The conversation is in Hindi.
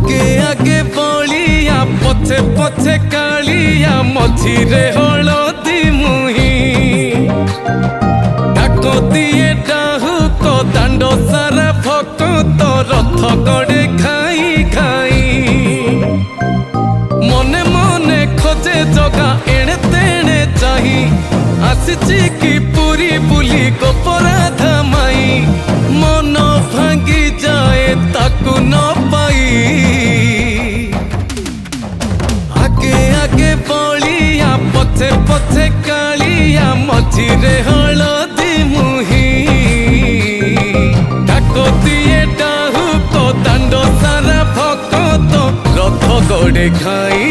आगे आगे बलिया पछे पछे कालिया मझिरे हलदी मुही डाक दिए डाहुक दांड सारा भक्त रथ गड़े खाई खाई मने मने खोजे जगा एणे तेणे चाही आसिची कि पुरी बुली गोपराधा माई मन भांगी जाए ताकू न पाई आगे आगे बलिया पछे पछे कालिया मझिरे हलदी मुही डाक दिए डाहुक दांड सारा भक्त रथ गड़े खाई